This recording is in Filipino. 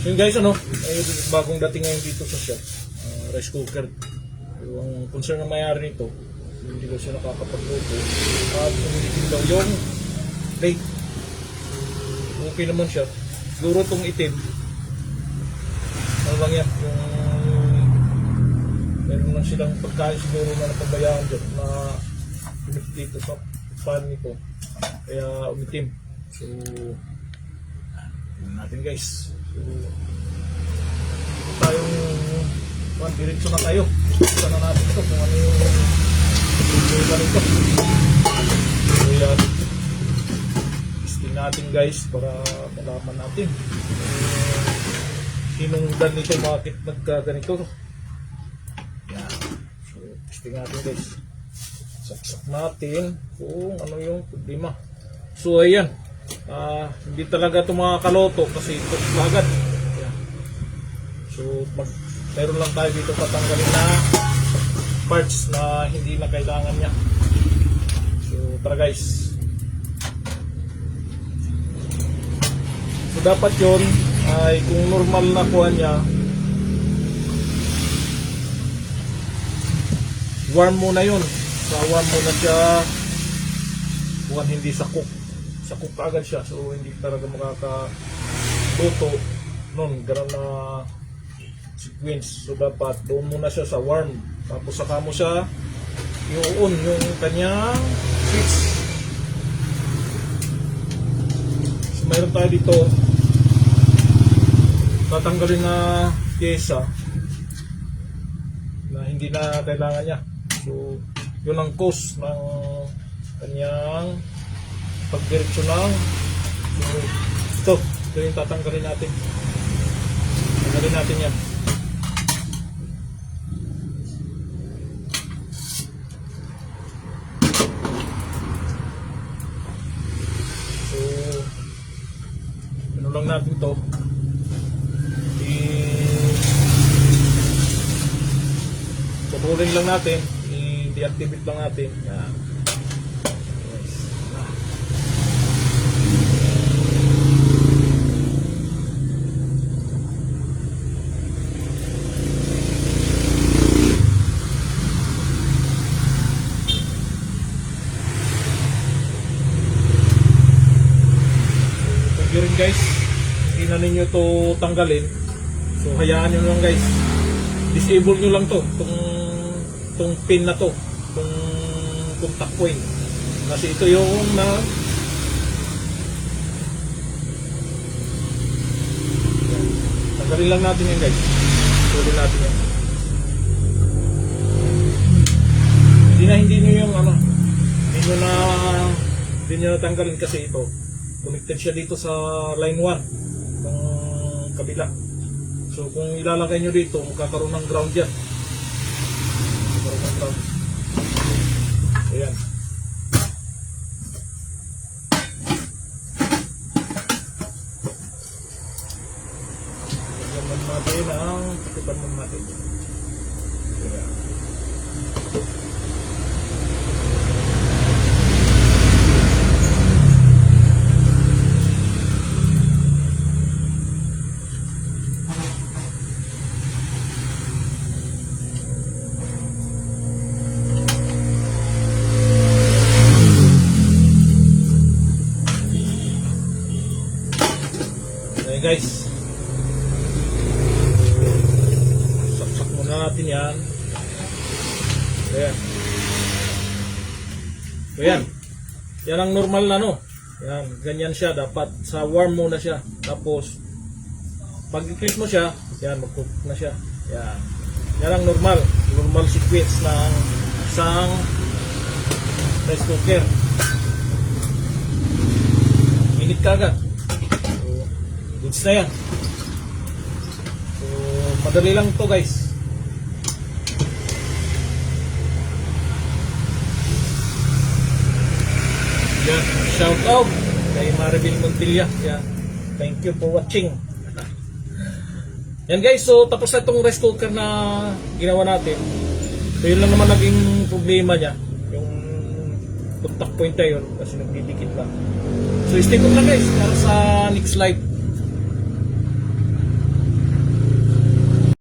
Yun guys, ano, ay bagong dating ngayon dito sa shop, rice cooker. Yung concern na mayari nito, hindi daw siya nakakapagluto at umiitim daw yung plate. Okay naman siya. Siguro itong itim, ano lang yan, yung meron lang silang pagkain siguro na napabayaan dyan na dito sa pan nito, kaya umitim. So tingnan natin guys. So dito tayong diretso na tayo. Gusto na natin ito kung ano yung ganito. So yan, testing natin guys para malaman natin sinong ganito, bakit nagkaganito. Yan, so testing natin guys. Saksak natin kung ano yung problema. So ayan, hindi talaga ito makakaloto kasi ito agad. Ayan. So meron lang tayo dito patanggalin na parts na hindi na kailangan niya. So tara guys. So dapat yun ay kung normal na kuha niya, warm muna yun. Warm muna siya, bukan hindi sa cook. Sa cook agad siya, so hindi talaga makakaluto nun, gano'n na sequence. So dapat doon muna siya sa warm, tapos saka mo siya i-on yung kanyang switch. So mayroon tayo dito tatanggalin na pyesa na hindi na kailangan niya. So yun ang cause ng kanyang pagdireksyon ng ito yung tatanggalin natin. Tanggalin natin yan. So ano lang natin to, patuloy lang natin, i-deactivate lang natin. Yan. Yun guys, hindi na ninyo to tanggalin. So hayaan nyo lang guys, disable nyo lang to, itong pin na to, itong contact point, kasi ito yung na tanggalin lang natin yan guys. Tuloy natin yan. Hindi nyo yung ano, hindi nyo natanggalin kasi ito connected siya dito sa line 1 ng kabila. So kung ilalagay nyo dito, magkakaroon ng ground yan. Magkakaroon ng ground. Ayan. Lagyan natin ang tutupan mo natin. Ayan. Guys, saksak muna natin yan. Ayan. So yan, yan ang normal na no. Yan, ganyan siya, dapat sa warm muna siya. Tapos pag i-click mo siya, yan, mag-cook na siya. Yan, yan ang normal sequence ng isang rice cooker. Minute ka agad. Goods na yan. So madali lang to guys. Yan, shout out kay Maribel Montilla. Yan, thank you for watching. Yan guys, so tapos na itong rice cooker na ginawa natin. So yun lang naman naging problema niya, yung contact point na yun, kasi nagdidikit lang. So stay tuned lang guys para sa next live.